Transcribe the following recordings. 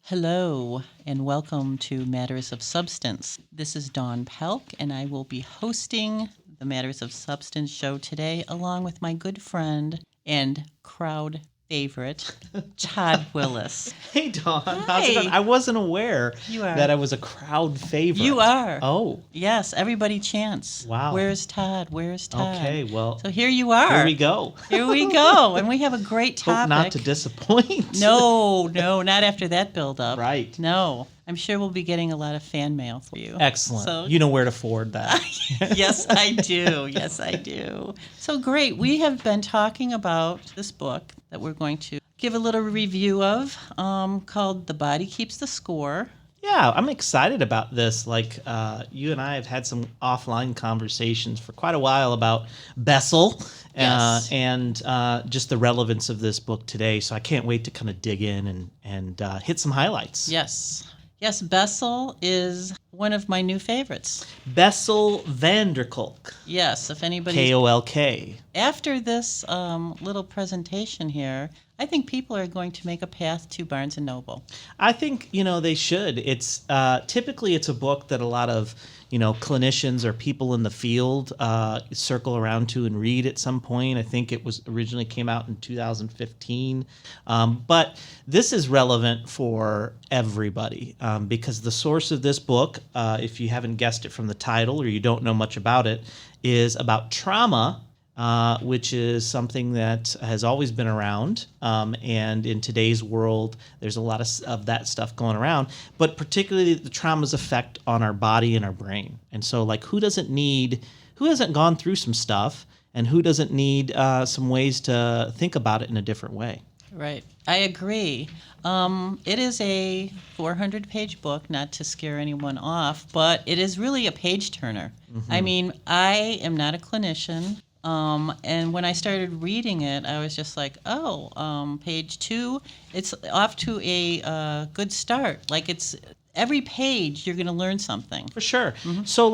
Hello, and welcome to Matters of Substance. This is Dawn Pelk, and I will be hosting the Matters of Substance show today, along with my good friend and crowd favorite, Todd Willis. Hey, Dawn. How's it going? Hi. I wasn't aware You are. that I was a crowd favorite. You are. Oh, Yes, everybody chants. Wow. Where's Todd? Where's Todd? okay. Well, So here you are. here we go. Here we go. And we have a great topic. Hope not to disappoint. No, not after that build-up. Right. No. I'm sure we'll be getting a lot of fan mail for you. Excellent. So, You know where to forward that. yes, I do. Yes, I do. So great. We have been talking about this book that we're going to give a little review of called The Body Keeps the Score. Yeah, I'm excited about this. You and I have had some offline conversations for quite a while about Bessel Yes. and just the relevance of this book today. So I can't wait to kind of dig in and hit some highlights. Yes. Yes, Bessel is one of my new favorites. Bessel van der Kolk, Yes, if anybody Kolk. after this little presentation here, I think people are going to make a path to Barnes and Noble. I think they should. It's typically it's a book that a lot of clinicians or people in the field circle around to and read at some point. I think it was originally came out in 2015, but this is relevant for everybody because the source of this book, if you haven't guessed it from the title or you don't know much about it, is about trauma. Which is something that has always been around. And in today's world, there's a lot of that stuff going around, but particularly the trauma's effect on our body and our brain. And so, who hasn't gone through some stuff, and who doesn't need some ways to think about it in a different way? Right. I agree. It is a 400-page book, not to scare anyone off, but it is really a page-turner. Mm-hmm. I mean, I am not a clinician. And when I started reading it, I was just like, page 2, it's off to a good start. It's every page you're going to learn something. For sure. Mm-hmm. So,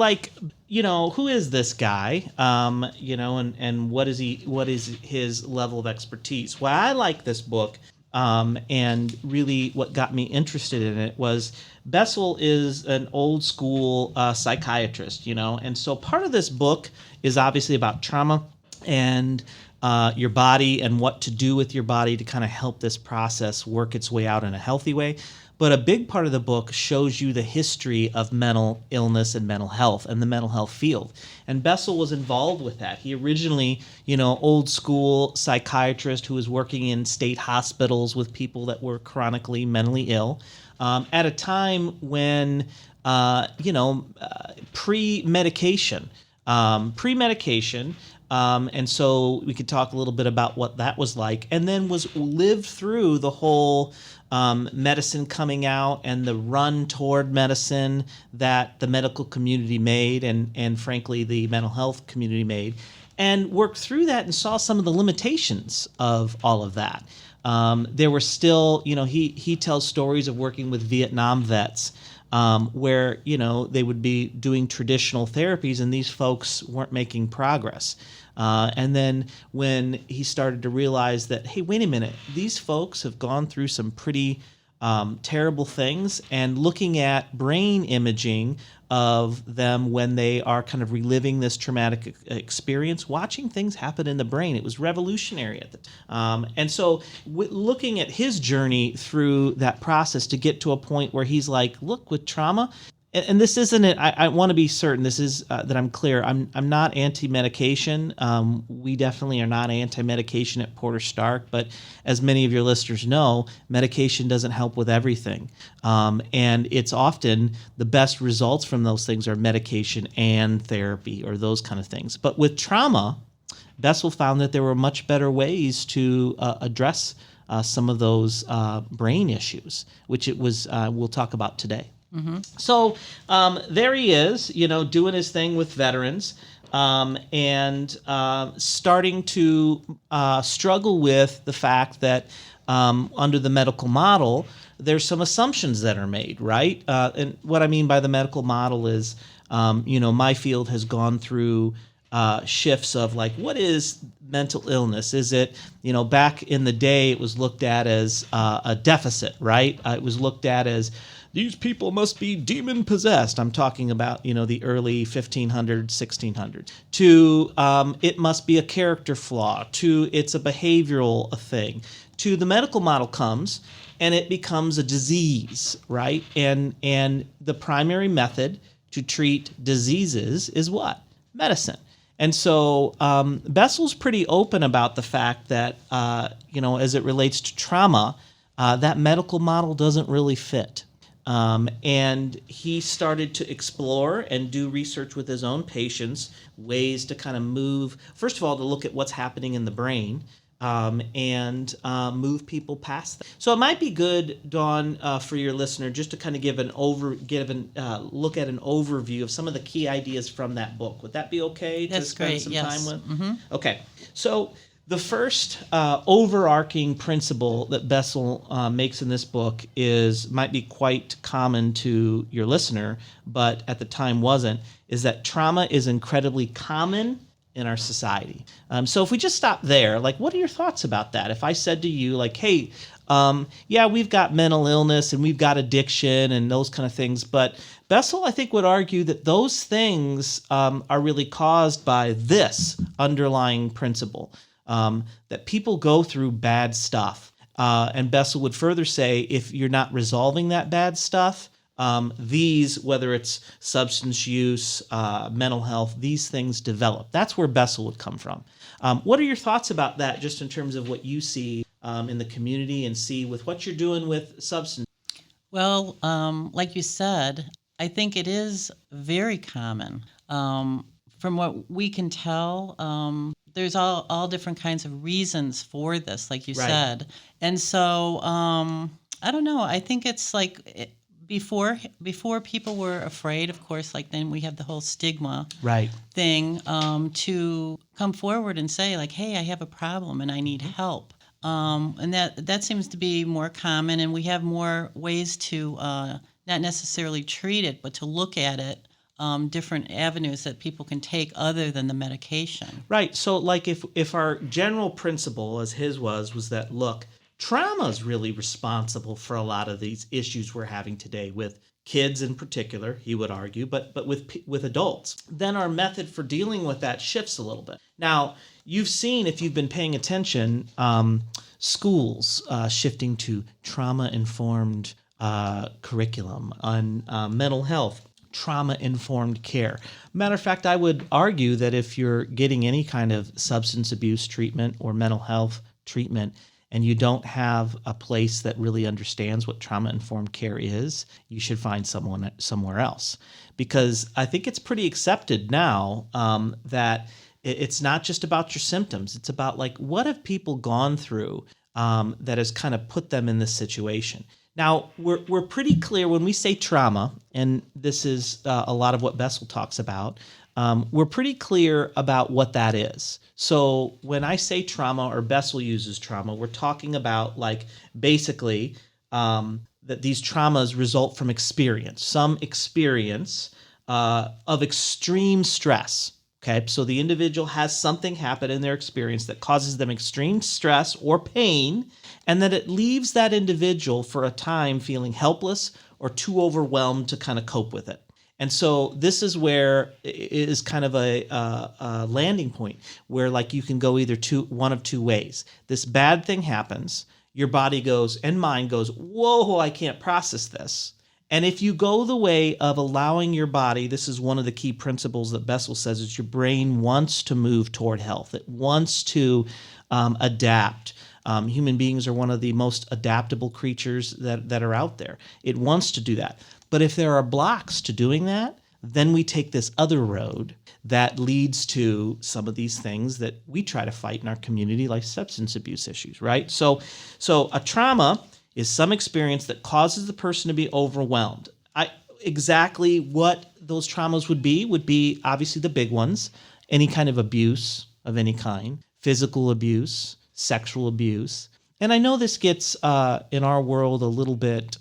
who is this guy? And what is his level of expertise? Why I like this book, and really what got me interested in it was Bessel is an old school psychiatrist, and so part of this book is obviously about trauma and your body and what to do with your body to kind of help this process work its way out in a healthy way. But a big part of the book shows you the history of mental illness and mental health and the mental health field. And Bessel was involved with that. He originally, old school psychiatrist who was working in state hospitals with people that were chronically mentally ill at a time when, pre-medication. And so we could talk a little bit about what that was like, and then lived through the whole medicine coming out and the run toward medicine that the medical community made and frankly the mental health community made, and worked through that and saw some of the limitations of all of that. There were still, he tells stories of working with Vietnam vets where, they would be doing traditional therapies and these folks weren't making progress. And then when he started to realize that, hey, wait a minute, these folks have gone through some pretty terrible things, and looking at brain imaging of them when they are kind of reliving this traumatic experience, watching things happen in the brain. It was revolutionary at the time. And so looking at his journey through that process to get to a point where he's like, look, with trauma, and this isn't it. I want to be certain. This is that I'm clear. I'm not anti-medication. We definitely are not anti-medication at Porter Stark. But as many of your listeners know, medication doesn't help with everything, and it's often the best results from those things are medication and therapy or those kind of things. But with trauma, Bessel found that there were much better ways to address some of those brain issues, which we'll talk about today. Mm-hmm. So there he is, doing his thing with veterans and starting to struggle with the fact that under the medical model, there's some assumptions that are made, right? And what I mean by the medical model is, my field has gone through shifts of like, what is mental illness? Is it, back in the day, it was looked at as a deficit, right? It was looked at as these people must be demon possessed. I'm talking about, the early 1500s, 1600s. To it must be a character flaw. To it's a behavioral thing. To the medical model comes and it becomes a disease, right? And the primary method to treat diseases is what? Medicine. And so Bessel's pretty open about the fact that, as it relates to trauma, that medical model doesn't really fit. And he started to explore and do research with his own patients, ways to kind of move, first of all, to look at what's happening in the brain, and move people past that. So it might be good, Dawn, for your listener, just to kind of look at an overview of some of the key ideas from that book. Would that be okay? That's to spend great. some Yes. time with? Mm-hmm. Okay. So the first overarching principle that Bessel makes in this book might be quite common to your listener, but at the time wasn't, is that trauma is incredibly common in our society. So if we just stop there, like, what are your thoughts about that? If I said to you, like, hey, we've got mental illness and we've got addiction and those kind of things, but Bessel, I think, would argue that those things are really caused by this underlying principle, that people go through bad stuff. And Bessel would further say, if you're not resolving that bad stuff, whether it's substance use, mental health, these things develop. That's where Bessel would come from. What are your thoughts about that, just in terms of what you see in the community and see with what you're doing with substance? Well, like you said, I think it is very common. From what we can tell, there's all different kinds of reasons for this, like you Right. said. And so, I don't know. I think it's like before people were afraid, of course, like then we have the whole stigma Right. thing, to come forward and say, like, hey, I have a problem and I need help. And that seems to be more common, and we have more ways to not necessarily treat it, but to look at it, different avenues that people can take other than the medication. Right. So, like, if our general principle, as his was that, look, trauma is really responsible for a lot of these issues we're having today with kids in particular, he would argue, but with adults, then our method for dealing with that shifts a little bit. Now, you've seen, if you've been paying attention, schools shifting to trauma-informed curriculum on mental health, trauma-informed care. Matter of fact, I would argue that if you're getting any kind of substance abuse treatment or mental health treatment, and you don't have a place that really understands what trauma-informed care is, you should find someone somewhere else. Because I think it's pretty accepted now that it's not just about your symptoms. It's about, like, what have people gone through that has kind of put them in this situation. Now, we're pretty clear when we say trauma, and this is a lot of what Bessel talks about, we're pretty clear about what that is. So when I say trauma, or Bessel uses trauma, we're talking about, like, basically that these traumas result from some experience of extreme stress. Okay, so the individual has something happen in their experience that causes them extreme stress or pain, and that it leaves that individual for a time feeling helpless or too overwhelmed to kind of cope with it. And so this is where it is kind of a landing point where, like, you can go either one of two ways. This bad thing happens, your body goes, and mind goes, whoa, I can't process this. And if you go the way of allowing your body, this is one of the key principles that Bessel says, is your brain wants to move toward health. It wants to adapt. Human beings are one of the most adaptable creatures that are out there. It wants to do that. But if there are blocks to doing that, then we take this other road that leads to some of these things that we try to fight in our community, like substance abuse issues, right? So a trauma is some experience that causes the person to be overwhelmed. Exactly what those traumas would be obviously the big ones: any kind of abuse of any kind, physical abuse, sexual abuse. And I know this gets in our world a little bit,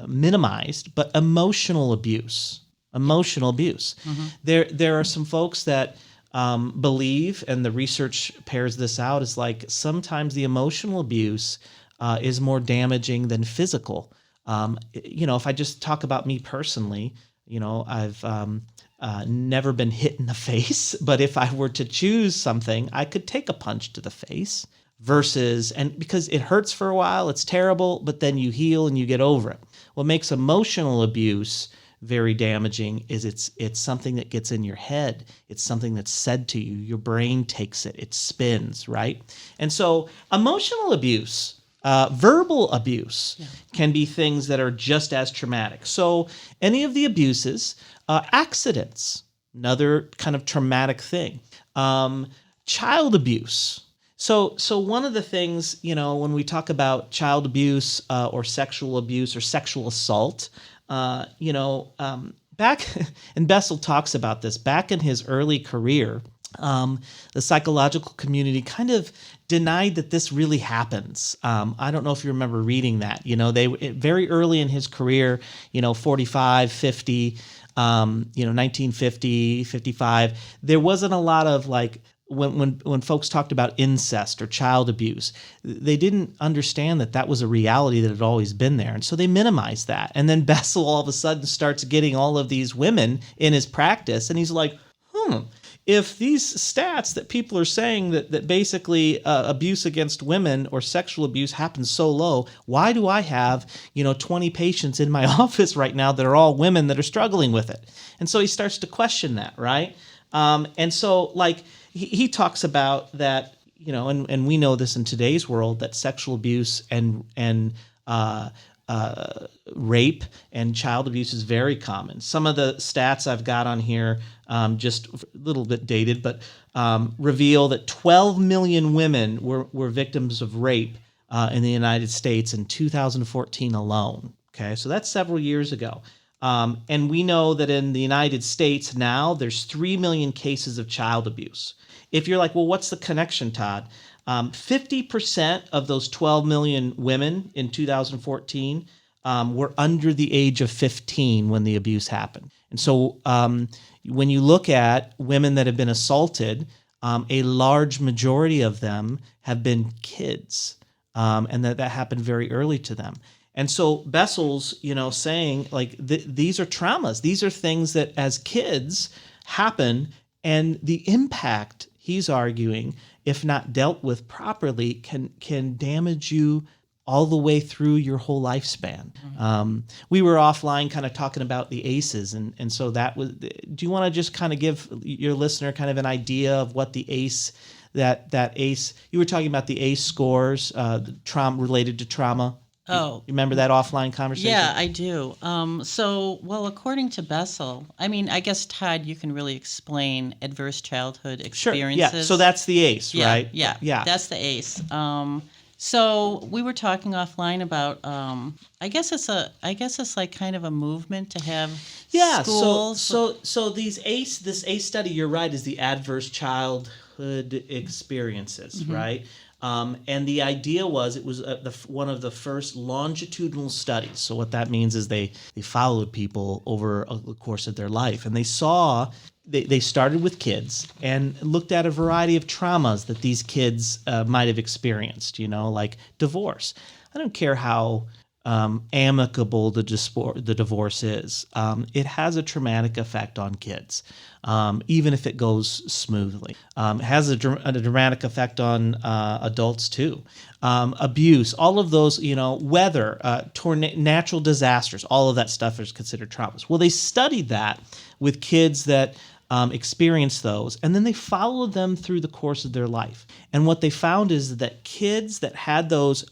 minimized, but emotional abuse. Emotional abuse. There are some folks that believe, and the research pairs this out, is like sometimes the emotional abuse is more damaging than physical. If I just talk about me personally, I've never been hit in the face, but if I were to choose something, I could take a punch to the face and because it hurts for a while, it's terrible, but then you heal and you get over it. What makes emotional abuse very damaging is it's something that gets in your head. It's something that's said to you. Your brain takes it. It spins, right? And so emotional abuse, verbal abuse can be things that are just as traumatic. So any of the abuses, accidents, another kind of traumatic thing. Child abuse. So one of the things, when we talk about child abuse or sexual assault, back, and Bessel talks about this, back in his early career, the psychological community kind of denied that this really happens. I don't know if you remember reading that. They very early in his career, 45, 50, 1950, 55, there wasn't a lot of like, when folks talked about incest or child abuse, they didn't understand that was a reality that had always been there. And so they minimized that. And then Bessel all of a sudden starts getting all of these women in his practice. And he's like, if these stats that people are saying that basically abuse against women or sexual abuse happens so low, why do I have 20 patients in my office right now that are all women that are struggling with it? And so he starts to question that, right? And so like he talks about that, and we know this in today's world, that sexual abuse and rape and child abuse is very common. Some of the stats I've got on here, just a little bit dated, but reveal that 12 million women were victims of rape in the United States in 2014 alone. Okay, so that's several years ago. And we know that in the United States now, there's 3 million cases of child abuse. If you're like, well, what's the connection, Todd? 50% of those 12 million women in 2014 were under the age of 15 when the abuse happened. And so when you look at women that have been assaulted, a large majority of them have been kids, and that happened very early to them. And so Bessel's, saying like these are traumas. These are things that as kids happen, and the impact, he's arguing, if not dealt with properly, can damage you all the way through your whole lifespan. Mm-hmm. We were offline kind of talking about the ACEs, and so that was. Do you want to just kind of give your listener kind of an idea of what the ACE, that ACE? You were talking about the ACE scores, the trauma related to trauma. Oh, you remember that offline conversation? Yeah, I do. According to Bessel, I guess, Todd, you can really explain adverse childhood experiences. Sure. Yeah. So that's the ACE, right? Yeah. That's the ACE. So we were talking offline about. I guess it's like kind of a movement to have. Schools. So this ACE study, you're right, is the adverse childhood experiences, mm-hmm. right? And the idea was it was one of the first longitudinal studies. So what that means is they followed people over the course of their life, and they saw they started with kids and looked at a variety of traumas that these kids might have experienced. Like divorce. I don't care how amicable the divorce is. It has a traumatic effect on kids, even if it goes smoothly. It has a dramatic effect on adults too. Abuse, all of those, weather, natural disasters, all of that stuff is considered traumas. Well, they studied that with kids that experienced those, and then they followed them through the course of their life. And what they found is that kids that had those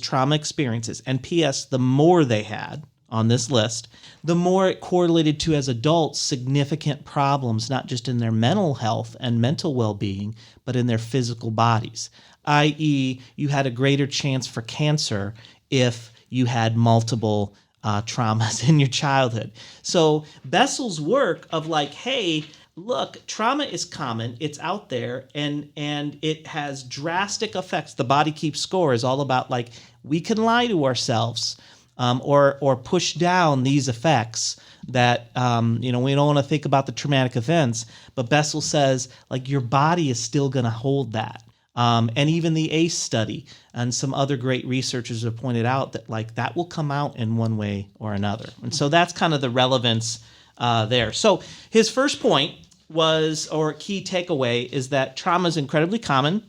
trauma experiences, and P.S., the more they had on this list, the more it correlated to, as adults, significant problems, not just in their mental health and mental well-being, but in their physical bodies, i.e., you had a greater chance for cancer if you had multiple traumas in your childhood. So Bessel's work of like, hey, look, trauma is common, it's out there, and it has drastic effects. The Body Keeps Score is all about like, we can lie to ourselves or push down these effects that we don't want to think about the traumatic events, but Bessel says like your body is still going to hold that. And even the ACE study and some other great researchers have pointed out that like that will come out in one way or another. And so that's kind of the relevance there. So his first point was, or key takeaway, is that trauma is incredibly common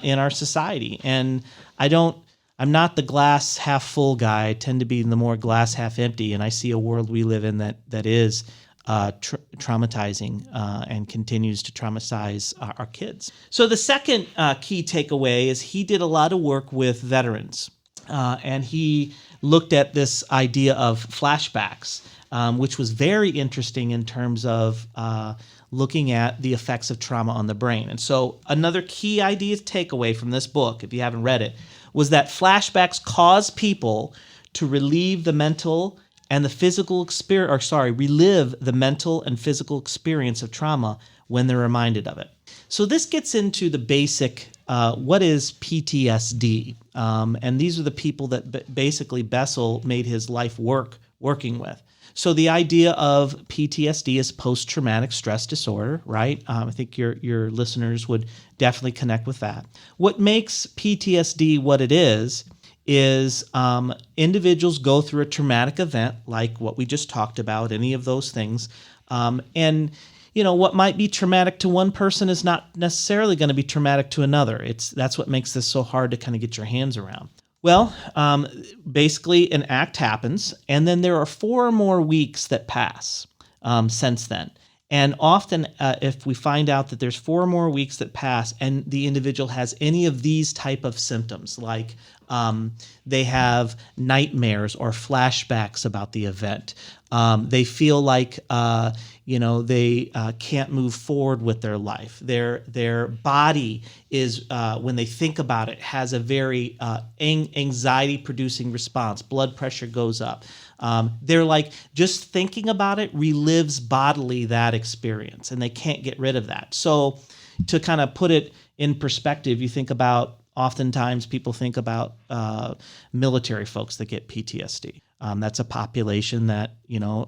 in our society. And I'm not the glass half full guy. I tend to be the more glass half empty. And I see a world we live in that is traumatizing and continues to traumatize our kids. So the second key takeaway is he did a lot of work with veterans, and he looked at this idea of flashbacks, which was very interesting in terms of looking at the effects of trauma on the brain. And so another key idea takeaway from this book, if you haven't read it, was that flashbacks cause people to relive the mental and physical experience of trauma when they're reminded of it. So this gets into the basic, what is PTSD? And these are the people that basically Bessel made his life working with. So the idea of PTSD is post-traumatic stress disorder, right? I think your listeners would definitely connect with that. What makes PTSD what it is individuals go through a traumatic event like what we just talked about, any of those things. And what might be traumatic to one person is not necessarily going to be traumatic to another. That's what makes this so hard to kind of get your hands around. Well, basically an act happens, and then there are 4 more weeks that pass since then. And often if we find out that there's 4 more weeks that pass and the individual has any of these type of symptoms, like they have nightmares or flashbacks about the event, they feel like they can't move forward with their life. Their body is, when they think about it, has a very anxiety-producing response. Blood pressure goes up. They're like, just thinking about it relives bodily that experience, and they can't get rid of that. So to kind of put it in perspective, you think about, oftentimes people think about military folks that get PTSD. That's a population that,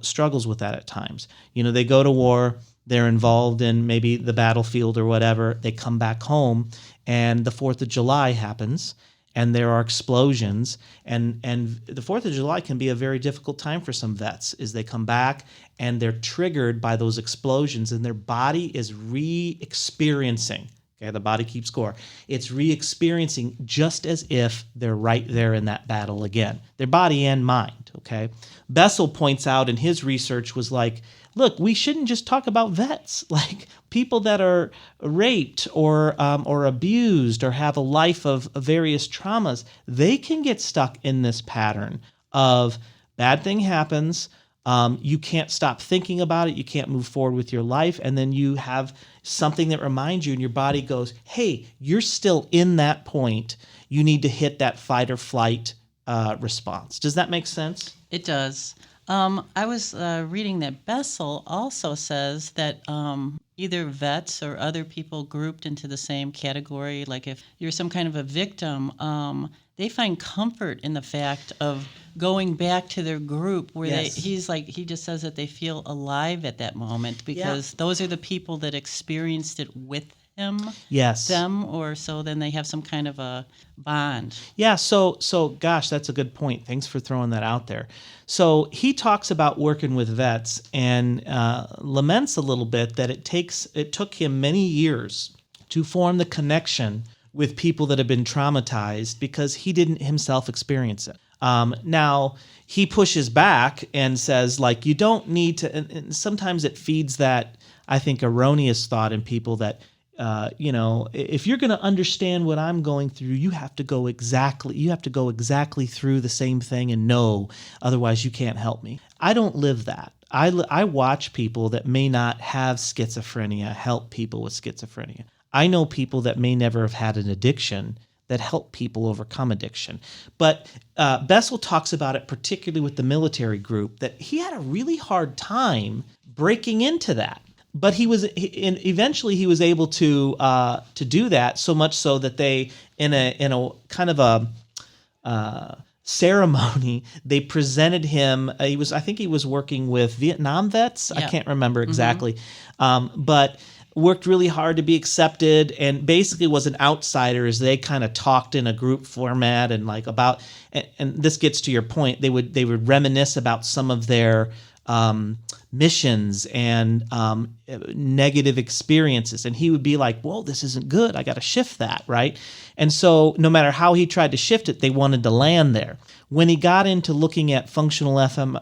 struggles with that at times. They go to war, they're involved in maybe the battlefield or whatever, they come back home, and the 4th of July happens, and there are explosions, and the 4th of July can be a very difficult time for some vets, is they come back and they're triggered by those explosions, and their body is re-experiencing. Okay, the body keeps score. It's re-experiencing just as if they're right there in that battle again, their body and mind, okay? Bessel points out in his research was like, look, we shouldn't just talk about vets, like people that are raped or abused or have a life of various traumas. They can get stuck in this pattern of bad thing happens, you can't stop thinking about it, you can't move forward with your life, and then you have something that reminds you and your body goes, hey, you're still in that point. You need to hit that fight or flight response. Does that make sense? It does. I was reading that Bessel also says that either vets or other people grouped into the same category, like if you're some kind of a victim, they find comfort in the fact of going back to their group where Yes. he just says that they feel alive at that moment because those are the people that experienced it with him, Yes. them, or so then they have some kind of a bond. Yeah, so gosh, that's a good point. Thanks for throwing that out there. So he talks about working with vets and laments a little bit that it took him many years to form the connection with people that have been traumatized because he didn't himself experience it. Now, he pushes back and says, like, you don't need to, and sometimes it feeds that, I think, erroneous thought in people that, if you're going to understand what I'm going through, you have to go exactly through the same thing and know, otherwise you can't help me. I don't live that. I watch people that may not have schizophrenia help people with schizophrenia. I know people that may never have had an addiction that help people overcome addiction. But Bessel talks about it particularly with the military group, that he had a really hard time breaking into that. But eventually he was able to do that, so much so that they, in a kind of a ceremony, they presented him. I think he was working with Vietnam vets. I Yeah. can't remember exactly, but worked really hard to be accepted, and basically was an outsider as they kind of talked in a group format and like about. And this gets to your point. They would reminisce about some of their missions and negative experiences, and he would be like, "Whoa, this isn't good. I got to shift that, right?" And so, no matter how he tried to shift it, they wanted to land there. When he got into looking at functional MRIs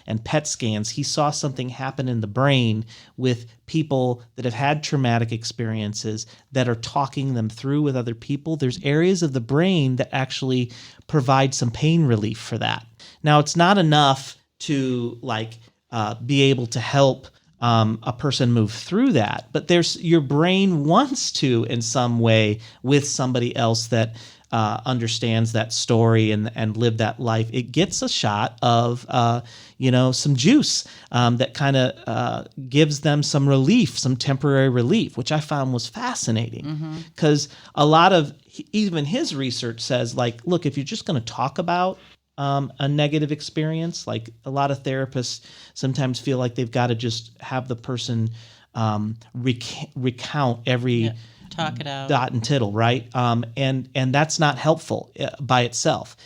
and PET scans, he saw something happen in the brain with people that have had traumatic experiences that are talking them through with other people. There's areas of the brain that actually provide some pain relief for that. Now, it's not enough to be able to help a person move through that, but your brain wants to, in some way, with somebody else that understands that story and live that life. It gets a shot of some juice that kind of gives them some relief, some temporary relief, which I found was fascinating because a lot of even his research says, like, look, if you're just going to talk about a negative experience, like a lot of therapists sometimes feel like they've got to just have the person recount every talk it out, dot and tittle, right? And that's not helpful by itself.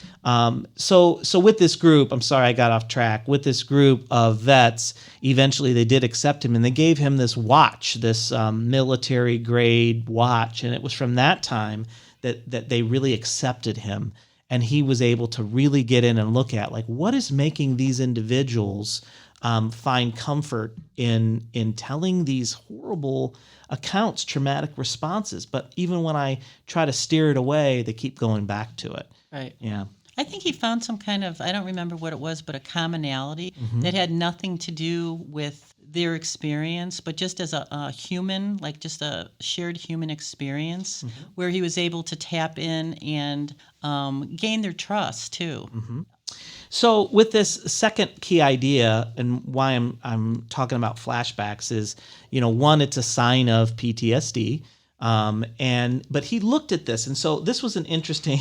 So with this group, I'm sorry I got off track. With this group of vets, eventually they did accept him, and they gave him this watch, this military grade watch, and it was from that time that they really accepted him. And he was able to really get in and look at, like, what is making these individuals find comfort in telling these horrible accounts, traumatic responses. But even when I try to steer it away, they keep going back to it. Right. Yeah. I think he found some kind of, I don't remember what it was, but a commonality that had nothing to do with their experience, but just as a human, like just a shared human experience, where he was able to tap in and gain their trust too. So with this second key idea, and why I'm talking about flashbacks is, one, it's a sign of PTSD. But he looked at this, and so this was an interesting,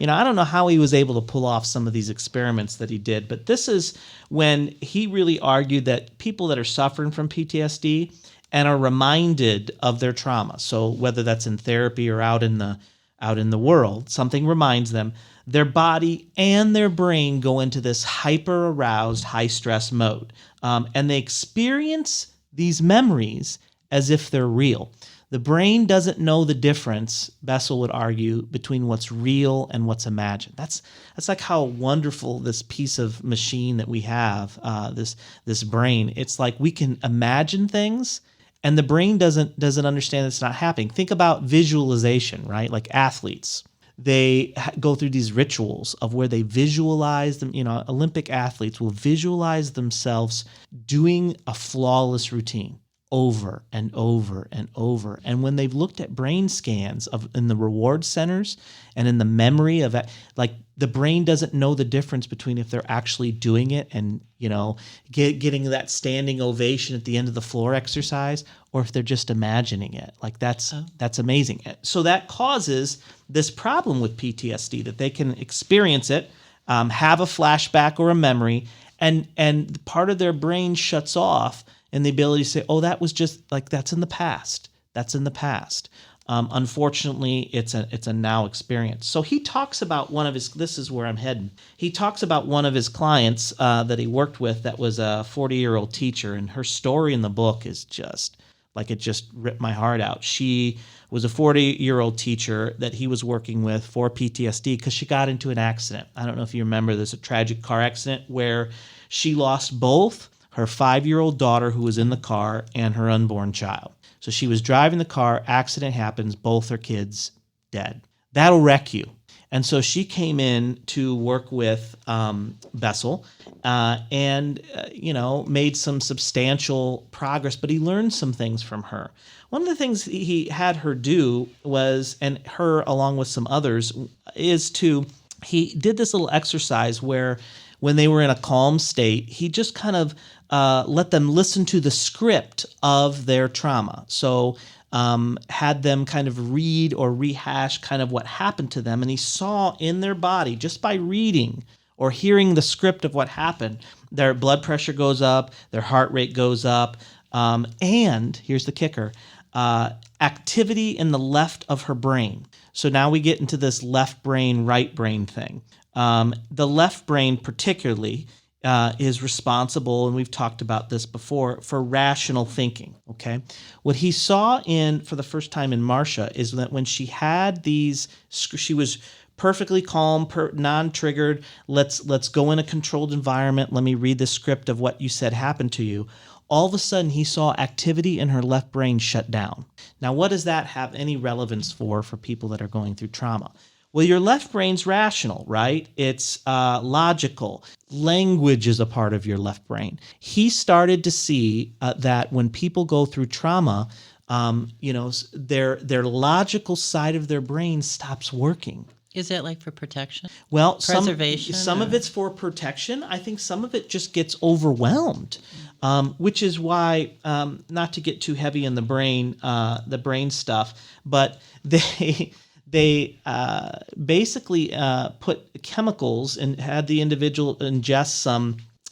I don't know how he was able to pull off some of these experiments that he did, but this is when he really argued that people that are suffering from PTSD and are reminded of their trauma, so whether that's in therapy or out in the world, something reminds them, their body and their brain go into this hyper aroused, high stress mode, and they experience these memories as if they're real. The brain doesn't know the difference, Bessel would argue, between what's real and what's imagined. That's like how wonderful this piece of machine that we have, this brain. It's like we can imagine things, and the brain doesn't understand it's not happening. Think about visualization, right? Like athletes. They go through these rituals of where they visualize them. Olympic athletes will visualize themselves doing a flawless routine over and over and over. And when they've looked at brain scans in the reward centers and in the memory of it, like the brain doesn't know the difference between if they're actually doing it and, getting that standing ovation at the end of the floor exercise, or if they're just imagining it. Like that's amazing. So that causes this problem with PTSD, that they can experience it, have a flashback or a memory, and part of their brain shuts off, and the ability to say, oh, that was just like, that's in the past. That's in the past. Unfortunately, it's a now experience. So he talks about this is where I'm heading. He talks about one of his clients that he worked with that was a 40-year-old teacher, and her story in the book is just, like, it just ripped my heart out. She was a 40-year-old teacher that he was working with for PTSD because she got into an accident. I don't know if you remember, there's a tragic car accident where she lost both her 5-year-old daughter who was in the car and her unborn child. So she was driving the car, accident happens, both her kids dead. That'll wreck you. And so she came in to work with Bessel and made some substantial progress, but he learned some things from her. One of the things he had her do was, and her along with some others, he did this little exercise where when they were in a calm state, he just kind of let them listen to the script of their trauma. So had them kind of read or rehash kind of what happened to them. And he saw in their body, just by reading or hearing the script of what happened, their blood pressure goes up, their heart rate goes up, and here's the kicker, activity in the left of her brain. So now we get into this left brain, right brain thing. The left brain particularly is responsible, and we've talked about this before, for rational thinking, okay? What he saw for the first time in Marcia is that when she had she was perfectly calm, non-triggered, let's go in a controlled environment, let me read the script of what you said happened to you. All of a sudden, he saw activity in her left brain shut down. Now, what does that have any relevance for people that are going through trauma? Well, your left brain's rational, right? It's logical. Language is a part of your left brain. He started to see that when people go through trauma, their logical side of their brain stops working. Is that like for protection? Well, preservation. Some of it's for protection. I think some of it just gets overwhelmed, which is why, not to get too heavy in the brain stuff, but they basically put chemicals and had the individual ingest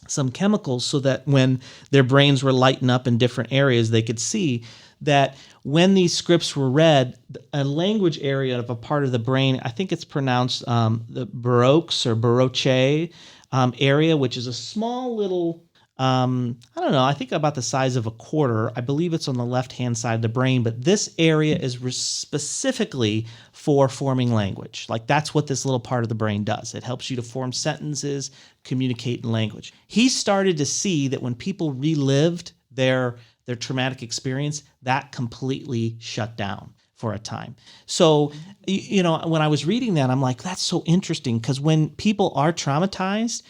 some chemicals so that when their brains were lighting up in different areas, they could see that when these scripts were read, a language area of a part of the brain, I think it's pronounced the Baroques or Baroche area, which is a small little, I don't know, I think about the size of a quarter. I believe it's on the left-hand side of the brain, but this area is specifically for forming language. Like that's what this little part of the brain does. It helps you to form sentences, communicate in language. He started to see that when people relived their traumatic experience, that completely shut down for a time. So, when I was reading that, I'm like, that's so interesting, because when people are traumatized,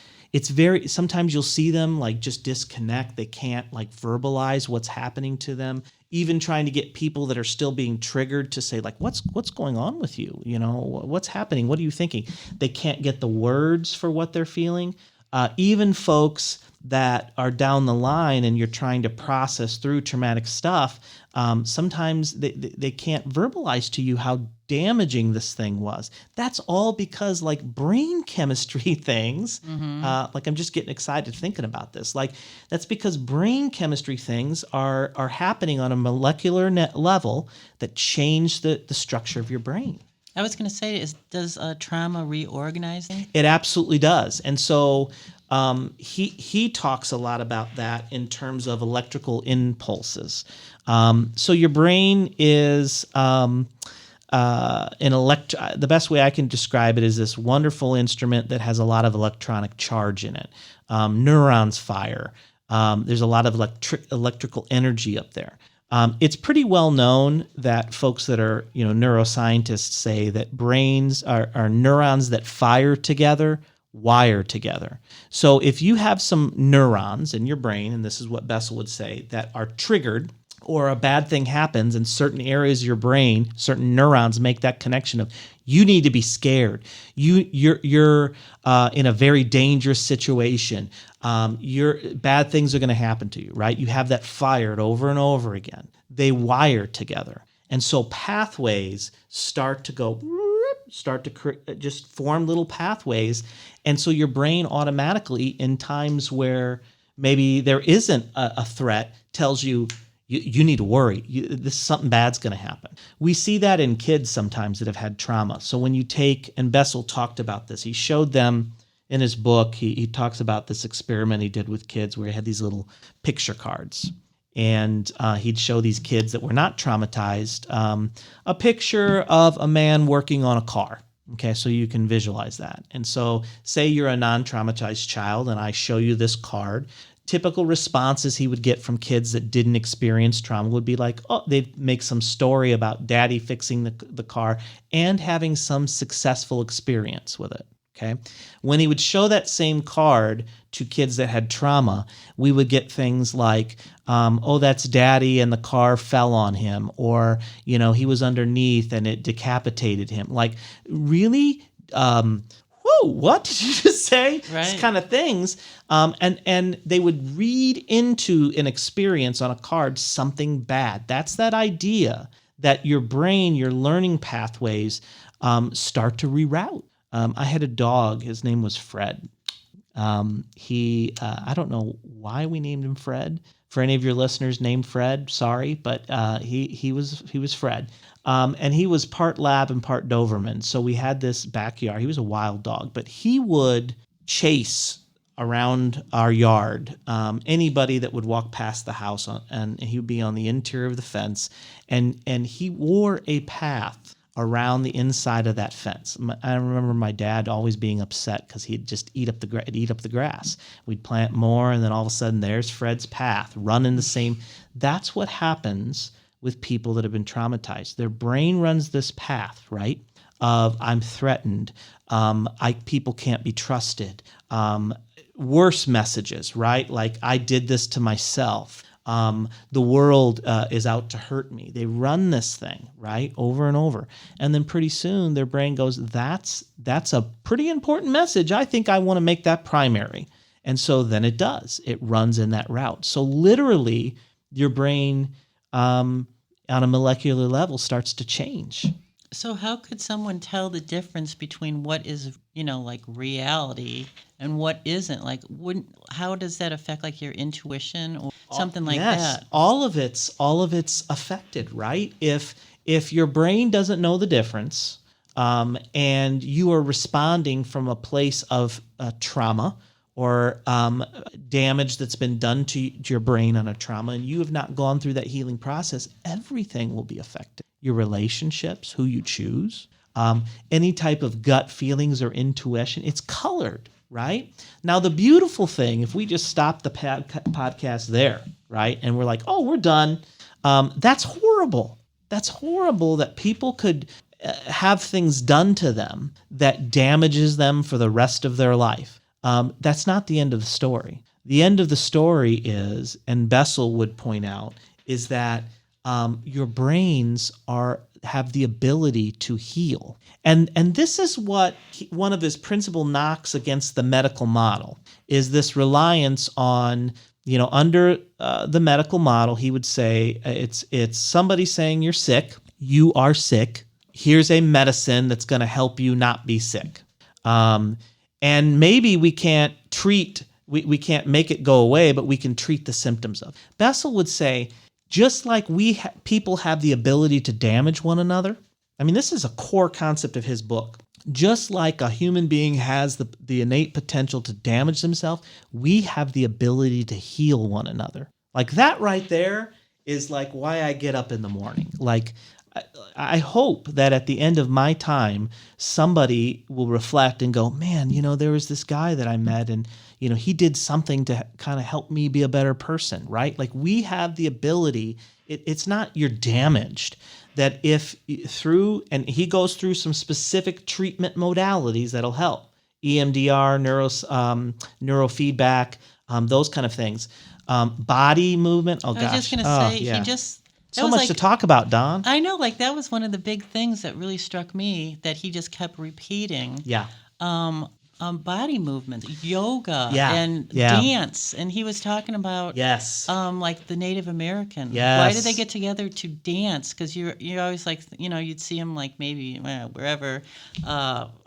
sometimes you'll see them like just disconnect. They can't like verbalize what's happening to them. Even trying to get people that are still being triggered to say like, what's going on with you? What's happening? What are you thinking? They can't get the words for what they're feeling. Even folks that are down the line and you're trying to process through traumatic stuff, sometimes they can't verbalize to you how damaging this thing was. That's all because like brain chemistry things, like I'm just getting excited thinking about this. Like that's because brain chemistry things are happening on a molecular level that change the structure of your brain. I was going to say, does trauma reorganize them? It absolutely does. And so he talks a lot about that in terms of electrical impulses. So your brain is the best way I can describe it is this wonderful instrument that has a lot of electronic charge in it. Neurons fire. There's a lot of electrical energy up there. It's pretty well known that folks that are, neuroscientists say that brains are neurons that fire together, wire together. So if you have some neurons in your brain, and this is what Bessel would say, that are triggered, or a bad thing happens in certain areas of your brain, certain neurons make that connection of you need to be scared. You're in a very dangerous situation. Bad things are going to happen to you, right? You have that fired over and over again. They wire together. And so pathways start to just form little pathways. And so your brain automatically, in times where maybe there isn't a threat, tells you, you need to worry. Something bad's going to happen. We see that in kids sometimes that have had trauma. So when you and Bessel talked about this, he showed them in his book, he talks about this experiment he did with kids where he had these little picture cards. And he'd show these kids that were not traumatized a picture of a man working on a car. Okay, so you can visualize that. And so say you're a non-traumatized child and I show you this card. Typical responses he would get from kids that didn't experience trauma would be like, oh, they'd make some story about daddy fixing the car and having some successful experience with it. Okay. When he would show that same card to kids that had trauma, we would get things like, oh, that's daddy and the car fell on him, or, he was underneath and it decapitated him. Like really, whoa, what did you just say? Right. These kind of things. And they would read into an experience on a card something bad. That's that idea that your brain, your learning pathways start to reroute. I had a dog. His name was Fred. I don't know why we named him Fred. For any of your listeners named Fred, sorry, but he was Fred. And he was part lab and part Doberman. So we had this backyard. He was a wild dog, but he would chase around our yard anybody that would walk past the house, and he would be on the interior of the fence, and he wore a path around the inside of that fence. I remember my dad always being upset because he'd just eat up the grass. We'd plant more, and then all of a sudden there's Fred's path running the same. That's what happens with people that have been traumatized. Their brain runs this path, right? Of I'm threatened, people can't be trusted, worse messages, right? Like I did this to myself. The world is out to hurt me. They run this thing, right, over and over. And then pretty soon their brain goes, that's a pretty important message. I think I want to make that primary. And so then it does. It runs in that route. So literally your brain on a molecular level starts to change. So how could someone tell the difference between what is, like reality and what isn't? Like, how does that affect like your intuition or something like that? All of it's affected, right? If your brain doesn't know the difference, and you are responding from a place of trauma or damage that's been done to your brain on a trauma, and you have not gone through that healing process, everything will be affected. Your relationships, who you choose, any type of gut feelings or intuition, it's colored, right? Now, the beautiful thing, if we just stop the podcast there, right, and we're like, oh, we're done, that's horrible. That's horrible that people could have things done to them that damages them for the rest of their life. That's not the end of the story. The end of the story is, and Bessel would point out, is that your brains have the ability to heal. And this is what one of his principal knocks against the medical model is this reliance on, under the medical model, he would say it's somebody saying you're sick, you are sick, here's a medicine that's going to help you not be sick. And maybe we can't treat, we can't make it go away, but we can treat the symptoms of. Bessel would say, just like people have the ability to damage one another. I mean, this is a core concept of his book. Just like a human being has the innate potential to damage themselves, we have the ability to heal one another. Like that right there is like why I get up in the morning. Like I hope that at the end of my time, somebody will reflect and go, man, there was this guy that I met and he did something to kind of help me be a better person, right? Like we have the ability, it's not you're damaged, that if and he goes through some specific treatment modalities that'll help, EMDR, neurofeedback, those kind of things. Body movement, oh gosh. I was just going to say, yeah. he just... So much to talk about, Don. I know, like that was one of the big things that really struck me that he just kept repeating. Yeah. Body movements, yoga, Yeah. and Yeah. dance, and he was talking about Yes. like the Native American. Yes. Why did they get together to dance? Because you're always like you'd see them like maybe wherever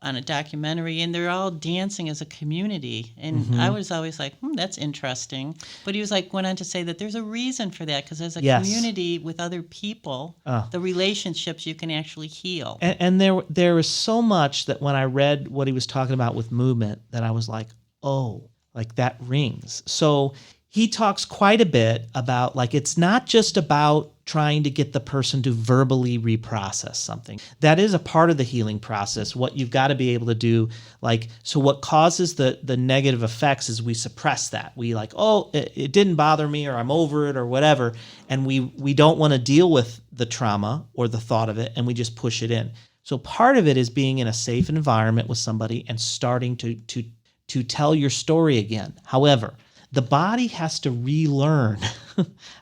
on a documentary, and they're all dancing as a community. And I was always like, that's interesting. But he was like went on to say that there's a reason for that because as a Yes. community with other people, the relationships you can actually heal. And there was so much that when I read what he was talking about with movement that I was like, oh, like that rings. So he talks quite a bit about like it's not just about trying to get the person to verbally reprocess something. That is a part of the healing process. What you've got to be able to do, like, so what causes the negative effects is we suppress that. We like, oh, it didn't bother me or I'm over it or whatever. And we don't want to deal with the trauma or the thought of it and we just push it in. So part of it is being in a safe environment with somebody and starting to tell your story again. However, the body has to relearn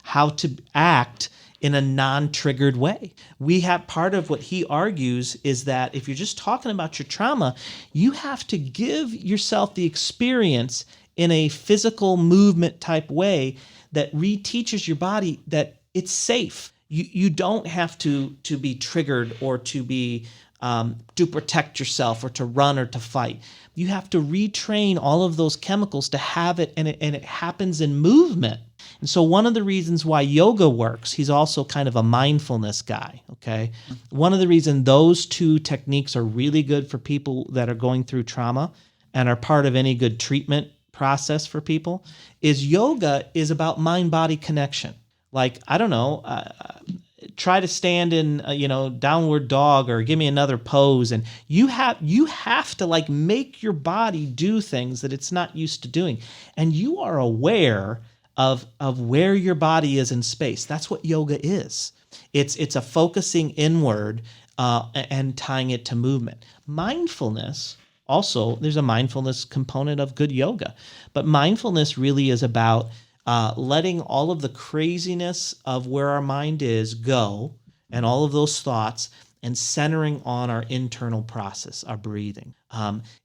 how to act in a non-triggered way. We have part of what he argues is that if you're just talking about your trauma, you have to give yourself the experience in a physical movement type way that reteaches your body that it's safe. You don't have to be triggered or to be to protect yourself or to run or to fight. You have to retrain all of those chemicals to have it, and it happens in movement. And so one of the reasons why yoga works, he's also kind of a mindfulness guy, okay? One of the reasons those two techniques are really good for people that are going through trauma and are part of any good treatment process for people is yoga is about mind-body connection. Like, I don't know, try to stand in, downward dog or give me another pose. And you have to like make your body do things that it's not used to doing. And you are aware of where your body is in space. That's what yoga is. It's a focusing inward and tying it to movement. Mindfulness, also, there's a mindfulness component of good yoga. But mindfulness really is about letting all of the craziness of where our mind is go and all of those thoughts and centering on our internal process, our breathing.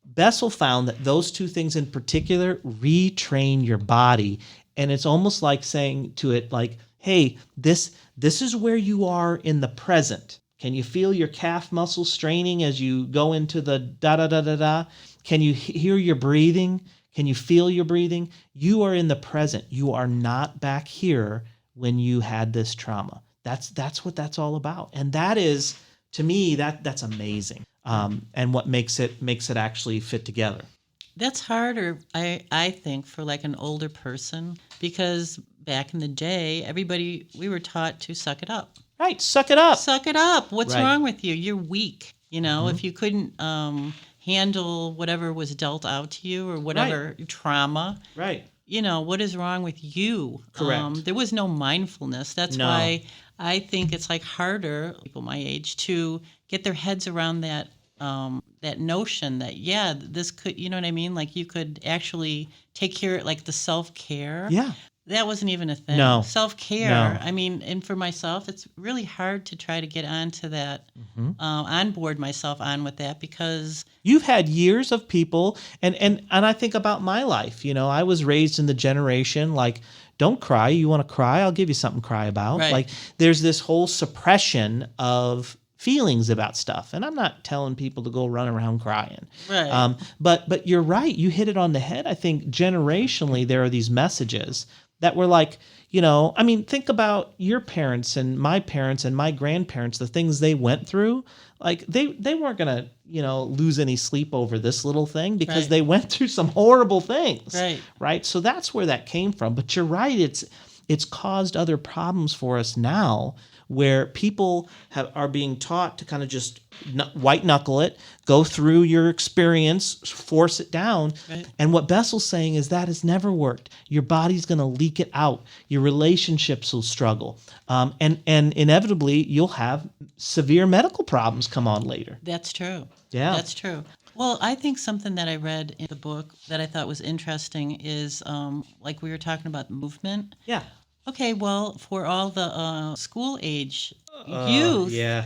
Bessel found that those two things in particular retrain your body. And it's almost like saying to it like, hey, this is where you are in the present. Can you feel your calf muscles straining as you go into the da-da-da-da-da? Can you hear your breathing? Can you feel your breathing? You are in the present. You are not back here when you had this trauma. That's what that's all about. And that is, to me, that's amazing. And what makes it actually fit together. That's harder, I think, for like an older person, because back in the day, we were taught to suck it up. Right, suck it up. Suck it up. What's Right. wrong with you? You're weak. If you couldn't handle whatever was dealt out to you or whatever trauma, Right. What is wrong with you? Correct. There was no mindfulness. That's No. why I think it's like harder, people my age, to get their heads around that that notion that, this could, you know what I mean? Like you could actually take care, like the self-care. Yeah. That wasn't even a thing. No. Self-care. No. I mean, and for myself, it's really hard to try to get onto that, onboard myself on with that, because You've had years of people, and I think about my life. I was raised in the generation like, don't cry. You want to cry? I'll give you something to cry about. Right. Like there's this whole suppression of feelings about stuff. And I'm not telling people to go run around crying. Right. But you're right. You hit it on the head. I think generationally there are these messages that were like, think about your parents and my grandparents, the things they went through. Like they weren't going to, lose any sleep over this little thing because Right. they went through some horrible things. Right. Right. So that's where that came from. But you're right. It's caused other problems for us now, where people are being taught to kind of just white knuckle it, go through your experience, force it down. Right. And what Bessel's saying is that has never worked. Your body's going to leak it out. Your relationships will struggle. And inevitably, you'll have severe medical problems come on later. That's true. Yeah. That's true. Well, I think something that I read in the book that I thought was interesting is, like we were talking about movement. Yeah. Okay, well, for all the school age youth, yeah,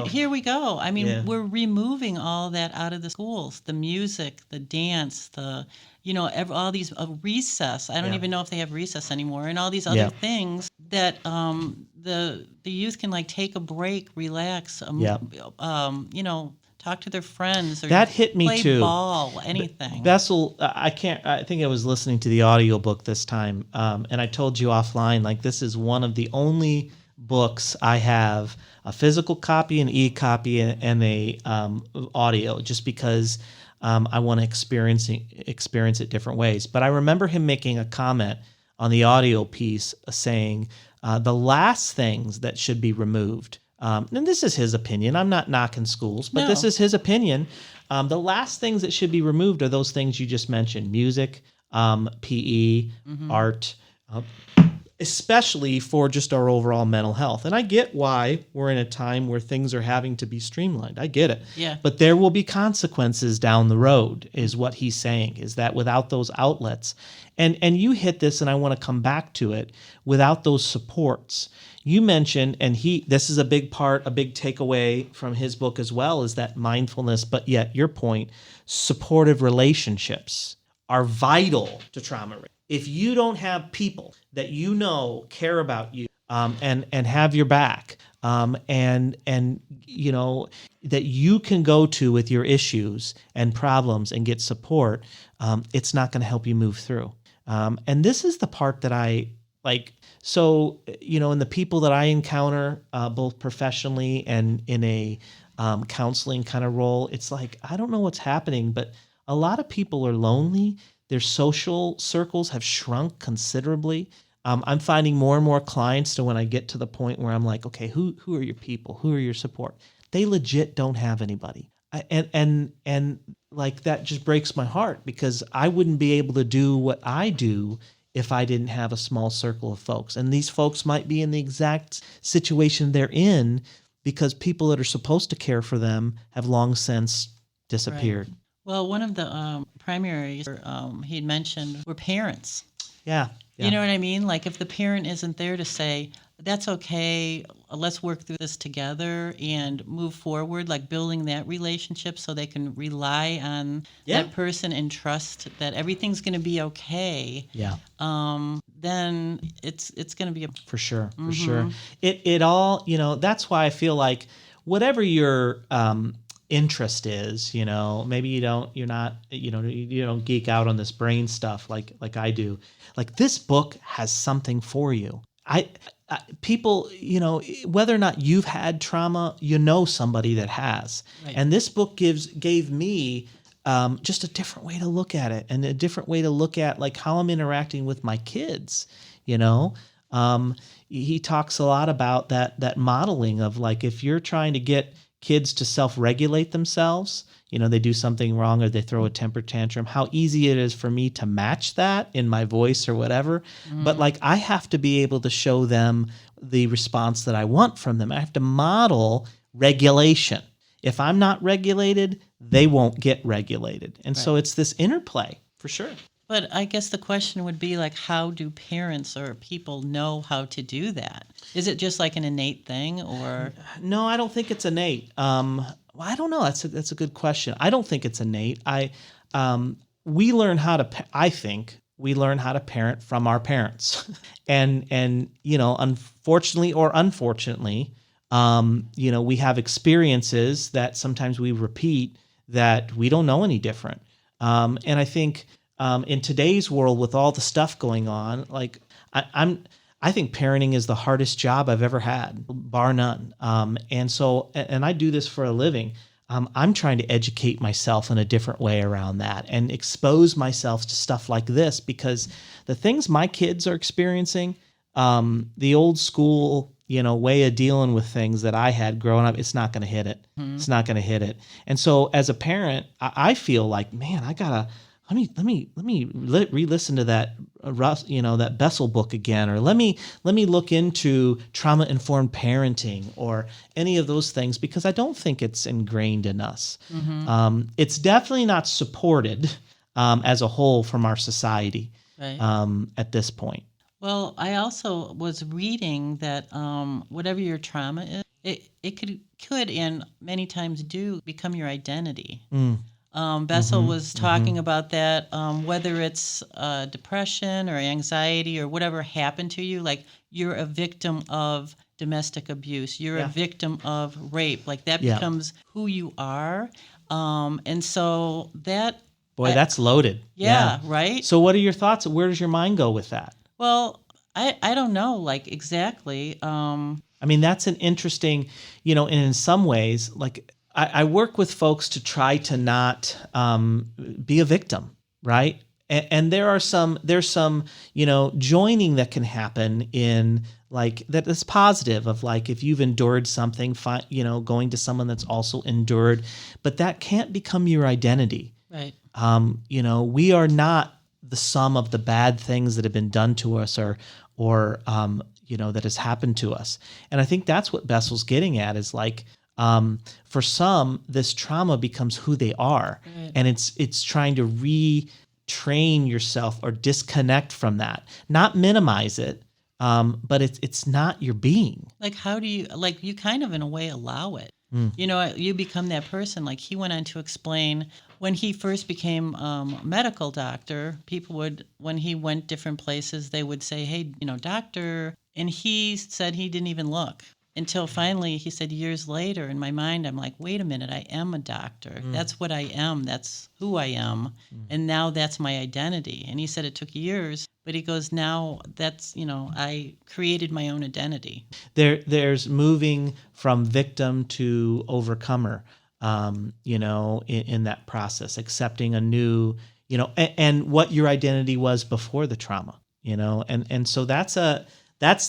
here we go. I mean, Yeah. we're removing all that out of the schools, the music, the dance, all these recess. I don't Yeah. even know if they have recess anymore, and all these other Yeah. things that the youth can like take a break, relax, Yeah. talk to their friends, or That hit me play too. ball, anything. Bessel, I think I was listening to the audiobook this time, and I told you offline, like this is one of the only books I have a physical copy, an e-copy, and a audio, just because I want to experience it different ways. But I remember him making a comment on the audio piece saying the last things that should be removed, and this is his opinion. I'm not knocking schools, but No. this is his opinion. The last things that should be removed are those things you just mentioned: music, PE, art, especially for just our overall mental health. And I get why we're in a time where things are having to be streamlined. I get it. Yeah. But there will be consequences down the road, is what he's saying, is that without those outlets, and you hit this, and I want to come back to it, without those supports. You mentioned, and this is a big takeaway from his book as well, is that mindfulness, but yet your point, supportive relationships are vital to trauma. If you don't have people that you know care about you, and have your back, and you know that you can go to with your issues and problems and get support, it's not going to help you move through. And this is the part that I like. So, you know, in the people that I encounter, both professionally and in a counseling kind of role, it's like, I don't know what's happening, but a lot of people are lonely. Their social circles have shrunk considerably. I'm finding more and more clients to when I get to the point where I'm like, okay, who are your people? Who are your support? They legit don't have anybody. And like, that just breaks my heart, because I wouldn't be able to do what I do if I didn't have a small circle of folks. And these folks might be in the exact situation they're in because people that are supposed to care for them have long since disappeared. Right. Well, one of the primaries he had mentioned were parents. Yeah. You know what I mean? Like, if the parent isn't there to say, that's okay, let's work through this together and move forward, like building that relationship so they can rely on that person and trust that everything's going to be okay. Yeah. Then it's going to be for sure. It all, you know, that's why I feel like whatever your interest is, you know, maybe you don't geek out on this brain stuff like I do. Like, this book has something for you. People, you know, whether or not you've had trauma, you know somebody that has. Right. And this book gave me just a different way to look at it, and a different way to look at like how I'm interacting with my kids. You know, he talks a lot about that modeling of, like, if you're trying to get kids to self-regulate themselves, you know, they do something wrong or they throw a temper tantrum, how easy it is for me to match that in my voice or whatever. But like, I have to be able to show them the response that I want from them. I have to model regulation. If I'm not regulated, they won't get regulated. And so it's this interplay, for sure. But I guess the question would be, like, how do parents or people know how to do that? Is it just like an innate thing, or? No, I don't think it's innate. I don't know. That's a good question. I don't think it's innate. I think we learn how to parent from our parents, and you know, unfortunately or unfortunately, you know, we have experiences that sometimes we repeat that we don't know any different. And I think in today's world, with all the stuff going on, like, I think parenting is the hardest job I've ever had, bar none. And I do this for a living. I'm trying to educate myself in a different way around that and expose myself to stuff like this, because the things my kids are experiencing, the old school, you know, way of dealing with things that I had growing up, it's not going to hit it. Mm-hmm. It's not going to hit it. And so as a parent, I feel like, man, I gotta, let me re-listen to that, that Bessel book again, or let me look into trauma-informed parenting or any of those things, because I don't think it's ingrained in us. Mm-hmm. It's definitely not supported as a whole from our society at this point. Well, I also was reading that whatever your trauma is, it could and many times do become your identity. Mm. Bessel was talking about that, whether it's depression or anxiety or whatever happened to you, like, you're a victim of domestic abuse, you're a victim of rape, like, that becomes who you are. And so that... Boy, that's loaded. Yeah, right? So what are your thoughts? Where does your mind go with that? Well, I don't know, like, exactly. I mean, that's an interesting, in some ways, like, I work with folks to try to not be a victim, right? And there's some, joining that can happen in, like, that is positive, of, like, if you've endured something, going to someone that's also endured, but that can't become your identity. Right. We are not the sum of the bad things that have been done to us, or or that has happened to us. And I think that's what Bessel's getting at is like, for some, this trauma becomes who they are, Right. and it's trying to retrain yourself or disconnect from that, not minimize it, but it's not your being. Like, how do you, like, you kind of in a way allow it? You become that person. Like, he went on to explain when he first became a medical doctor, people would, when he went different places, they would say, hey, doctor. And he said he didn't even look until finally he said years later, in my mind, I'm like, wait a minute, I am a doctor. That's what I am. That's who I am. And now that's my identity. And he said it took years, but he goes, now that's, I created my own identity. There's moving from victim to overcomer, in that process, accepting a new, and what your identity was before the trauma, and so that's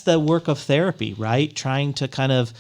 the work of therapy, right? Trying to kind of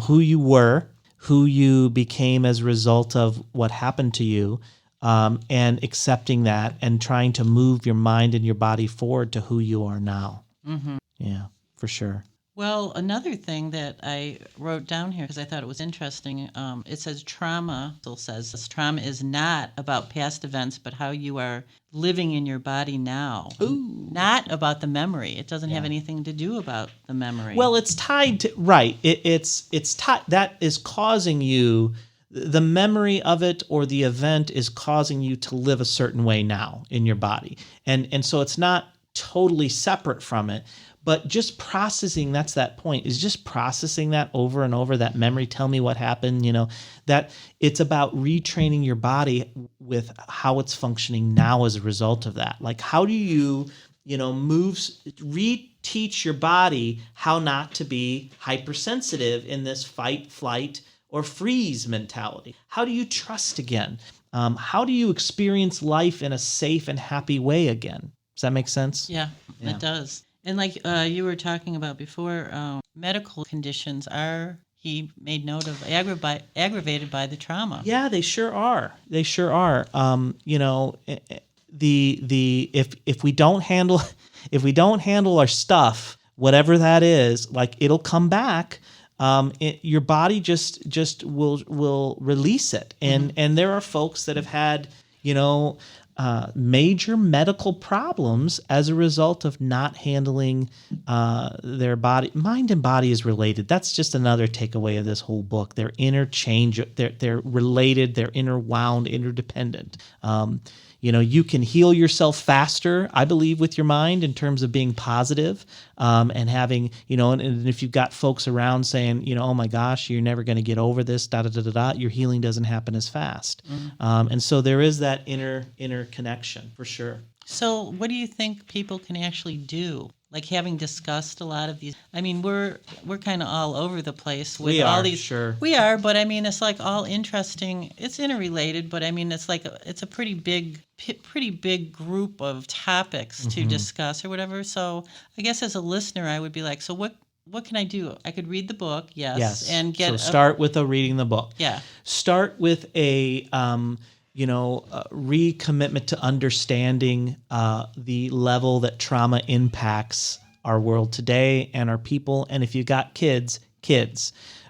who you were, who you became as a result of what happened to you, and accepting that and trying to move your mind and your body forward to who you are now. Mm-hmm. Yeah, for sure. Well, another thing that I wrote down here because I thought it was interesting, it says trauma is not about past events, but how you are living in your body now. Ooh. Not about the memory. It doesn't have anything to do about the memory. Well, it's tied to, right. It's tied, that is causing you, the memory of it or the event is causing you to live a certain way now in your body. And so it's not totally separate from it. But just processing, that's that point, is just processing that over and over, that memory, tell me what happened, that it's about retraining your body with how it's functioning now as a result of that. Like, how do you, reteach your body how not to be hypersensitive in this fight, flight, or freeze mentality? How do you trust again? How do you experience life in a safe and happy way again? Does that make sense? Yeah. It does. And like you were talking about before, medical conditions he made note of, aggravated by the trauma. Yeah, they sure are. They sure are. If we don't handle our stuff, whatever that is, like, it'll come back. Your body just will release it. And there are folks that have had, major medical problems as a result of not handling their body. Mind and body is related. That's just another takeaway of this whole book. They're they're related, they're interwound, interdependent. You can heal yourself faster, I believe, with your mind in terms of being positive, and having, and if you've got folks around saying, oh my gosh, you're never going to get over this, your healing doesn't happen as fast. And so there is that inner connection for sure. So what do you think people can actually do? Like, having discussed a lot of these, I mean, we're kind of all over the place with all these. Sure. We are, but I mean, it's like all interesting. It's interrelated, but I mean, it's like it's a pretty big group of topics to discuss or whatever. So I guess as a listener, I would be like, so what can I do? I could read the book, yes. And get start with reading the book. Yeah. Start with a recommitment to understanding the level that trauma impacts our world today and our people. And if you got kids,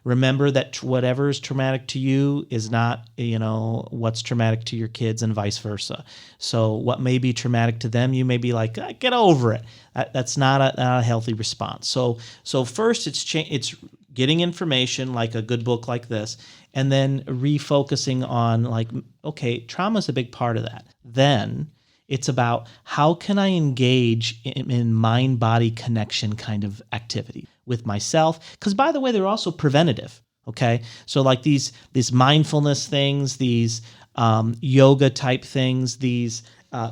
remember that whatever is traumatic to you is not, what's traumatic to your kids, and vice versa. So what may be traumatic to them, you may be like, get over it. That's not a healthy response. So first, it's getting information, like a good book like this, and then refocusing on, like, okay, trauma is a big part of that. Then it's about, how can I engage in mind-body connection kind of activity with myself? Because, by the way, they're also preventative, okay? So like these mindfulness things, these yoga type things, these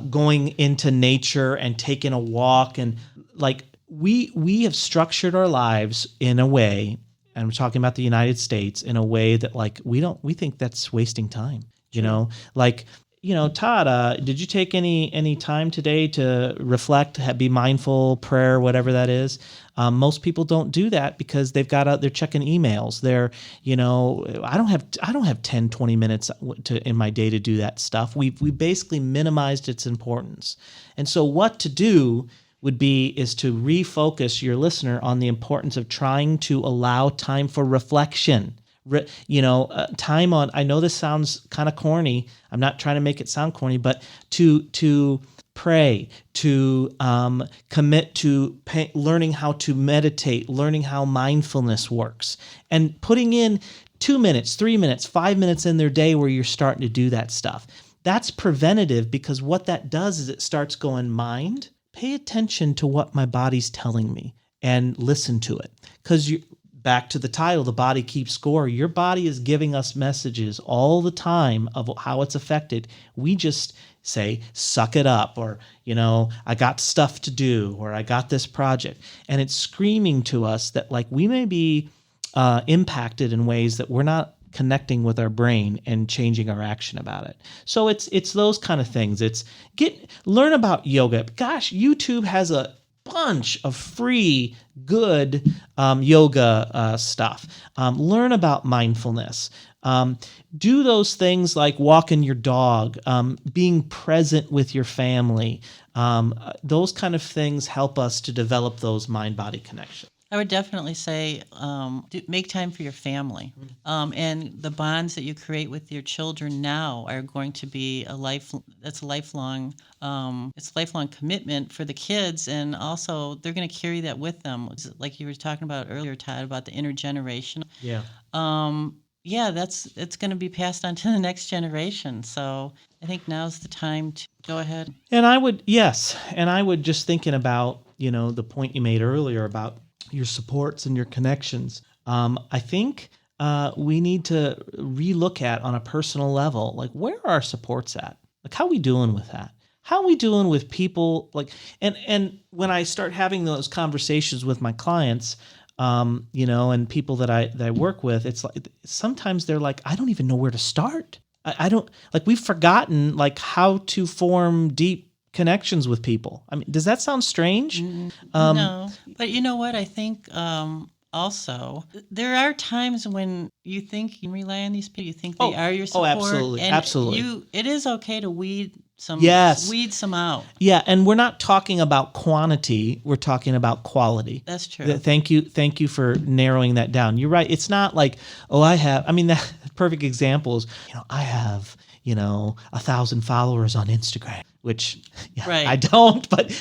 going into nature and taking a walk, and like we have structured our lives in a way, and I'm talking about the United States, in a way that, like, we think that's wasting time. Todd, did you take any time today to reflect, be mindful, prayer, whatever that is? Most people don't do that because they're checking emails. I don't have 10, 20 minutes in my day to do that stuff. We basically minimized its importance. And so what to do is to refocus your listener on the importance of trying to allow time for reflection. Time on. I know this sounds kind of corny. I'm not trying to make it sound corny, but to pray, to commit to learning how to meditate, learning how mindfulness works, and putting in 2 minutes, 3 minutes, 5 minutes in their day where you're starting to do that stuff. That's preventative, because what that does is it starts going, mind, pay attention to what my body's telling me and listen to it. Because back to the title, The Body Keeps Score. Your body is giving us messages all the time of how it's affected. We just say, suck it up, or, I got stuff to do, or I got this project. And it's screaming to us that we may be impacted in ways that we're not connecting with our brain and changing our action about it. So it's those kind of things. It's learn about yoga. Gosh, YouTube has a bunch of free, good yoga stuff. Learn about mindfulness. Do those things like walking your dog, being present with your family. Those kind of things help us to develop those mind-body connections. I would definitely say make time for your family. And the bonds that you create with your children now are going to be a lifelong commitment for the kids. And also they're going to carry that with them. Like you were talking about earlier, Todd, about the intergenerational. Yeah. It's going to be passed on to the next generation. So I think now's the time to go ahead. And I would just thinking about, the point you made earlier about your supports and your connections. I think we need to relook at on a personal level, where are our supports at? How are we doing with that? How are we doing with people? And when I start having those conversations with my clients, and people that I work with, it's sometimes they're like, I don't even know where to start. I don't we've forgotten how to form deep connections with people. I mean, does that sound strange? No, but you know what? I think also there are times when you think you can rely on these people. You think they are your support. Oh, absolutely, and absolutely. It is okay to weed some out. Yeah, and we're not talking about quantity. We're talking about quality. That's true. Thank you for narrowing that down. You're right. It's not that perfect example is, I have 1,000 followers on Instagram, which right. I don't, but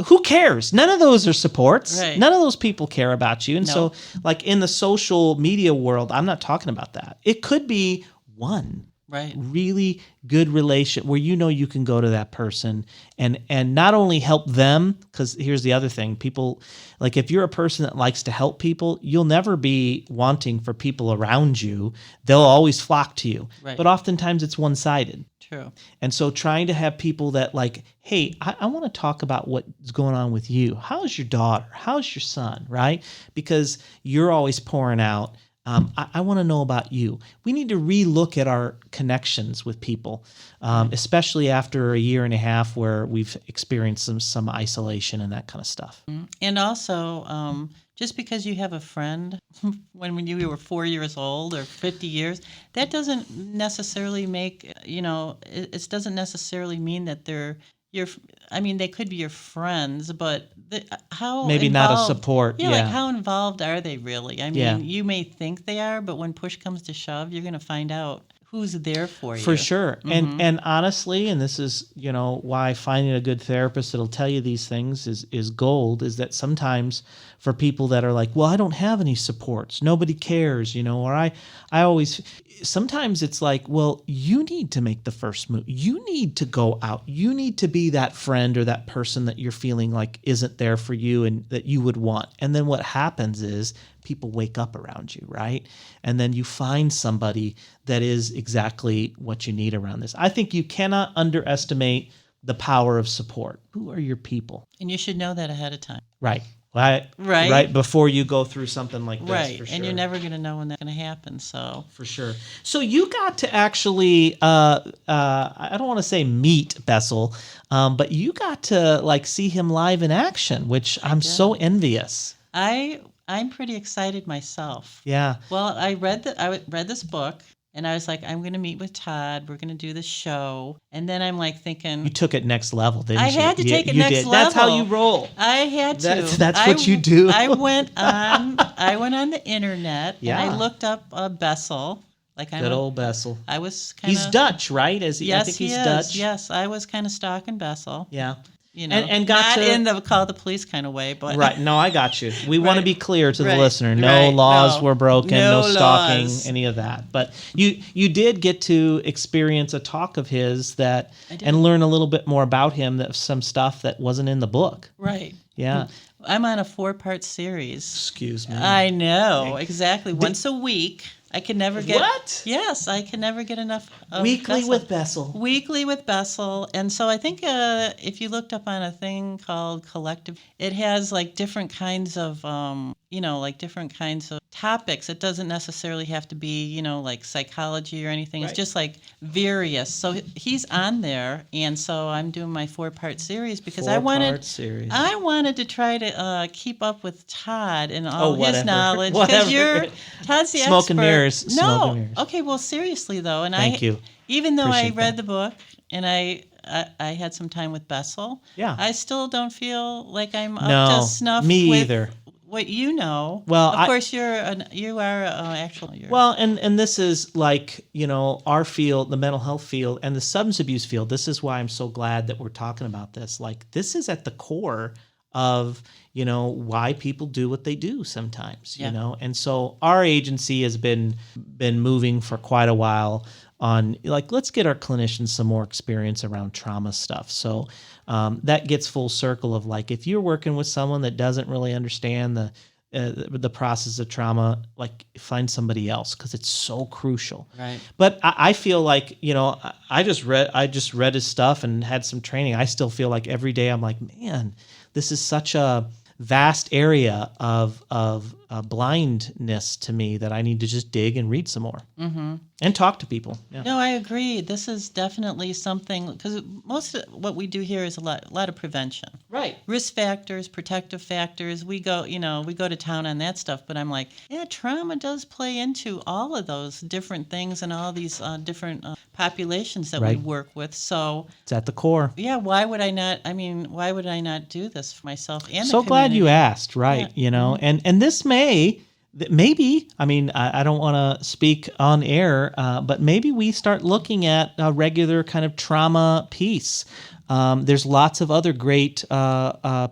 who cares? None of those are supports. Right. None of those people care about you. And No. so in the social media world, I'm not talking about that. It could be one right. really good relation where you can go to that person and not only help them, because here's the other thing, people, if you're a person that likes to help people, you'll never be wanting for people around you. They'll always flock to you. Right. But oftentimes it's one-sided. True. And so trying to have people that hey, I want to talk about what's going on with you. How's your daughter? How's your son? Right? Because you're always pouring out. I want to know about you. We need to relook at our connections with people, especially after a year and a half where we've experienced some isolation and that kind of stuff. And also, just because you have a friend when you were 4 years old or 50 years, that doesn't necessarily make, it doesn't necessarily mean that they're they could be your friends, but how maybe involved, not a support. Yeah, how involved are they really? You may think they are, but when push comes to shove, you're going to find out who's there for you. For sure. Mm-hmm. And honestly, and this is, why finding a good therapist that'll tell you these things is gold, is that sometimes for people that are well, I don't have any supports, nobody cares, or I always, sometimes it's well, you need to make the first move. You need to go out. You need to be that friend or that person that you're feeling isn't there for you and that you would want. And then what happens is people wake up around you, right? And then you find somebody that is exactly what you need around this. I think you cannot underestimate the power of support. Who are your people? And you should know that ahead of time. Right. Right before you go through something like this. Right, for sure. And you're never going to know when that's going to happen. So for sure. So you got to actually, I don't want to say meet Bessel, but you got to see him live in action, which I'm so envious. I'm pretty excited myself. Yeah. Well, I read this book, And I was like, I'm going to meet with Todd. We're going to do the show. And then I'm like thinking, You took it next level, didn't you? I had to take it you next did. level. That's how you roll. I had to. That's what you do. I went on the internet and Yeah. I looked up Bessel. Good old Bessel. I was kind of. He's Dutch, right? I Yes, think he he's is. Dutch. Yes, I was kind of stalking Bessel. Yeah. You know, And got not to- in the call the police kind of way, but Right. No, I got you. We want to Right. be clear to the Right. listener. No Right. laws No. were broken. No No stalking, laws. any of that. But you did get to experience a talk of his that I did. and learn a little bit more about him. That some stuff that wasn't in the book. right. Yeah. I'm on a 4-part series. Excuse me. I know exactly. Once a week. I can never get. What? Yes, I can never get enough. Of Weekly Bessel. with Bessel. Weekly with Bessel. And so I think if you looked up on a thing called Collective, it has like different kinds of, like different kinds of topics. It doesn't necessarily have to be, like psychology or anything. It's Right. just like various. So he's on there. And so I'm doing my 4-part series because I Four-part series. wanted to try to keep up with Todd and all his whatever. knowledge. Whatever. Because Todd's the Smoke and expert. mirrors. No. Smoke and mirrors. Okay, well, seriously, though. And Thank you. Even though Appreciate I read that. the book and I had some time with Bessel, Yeah. I still don't feel like I'm up No, to snuff me with either. what you know. Well, of course, you are actual. Well, and this is like, our field, the mental health field and the substance abuse field. This is why I'm so glad that we're talking about this. Like, this is at the core of, why people do what they do sometimes, Yeah. And so our agency has been moving for quite a while on, like, let's get our clinicians some more experience around trauma stuff. So that gets full circle of, like, if you're working with someone that doesn't really understand the process of trauma, like, find somebody else because it's so crucial. Right. But I feel like, I just read his stuff and had some training. I still feel like every day I'm like, man, this is such a vast area of blindness to me that I need to just dig and read some more and talk to people. Yeah. No, I agree. This is definitely something because most of what we do here is a lot of prevention. Right. Risk factors, protective factors. We go to town on that stuff. But I'm like, yeah, trauma does play into all of those different things and all these different populations that we Right. work with. So It's at the core. yeah, why would I not do this for myself and So the glad you community? asked, right? And this maybe, I don't want to speak on air, but maybe we start looking at a regular kind of trauma piece. There's lots of other great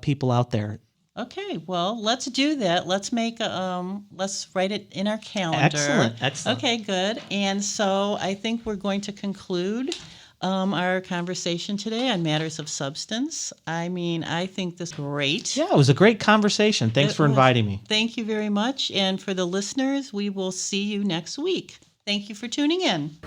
people out there. Okay, well, let's do that. Let's let's write it in our calendar. Excellent. Okay, good. And so I think we're going to conclude our conversation today on matters of substance. I think this is great. Yeah, it was a great conversation. Thanks It for was. inviting me. Thank you very much. And for the listeners, we will see you next week. Thank you for tuning in.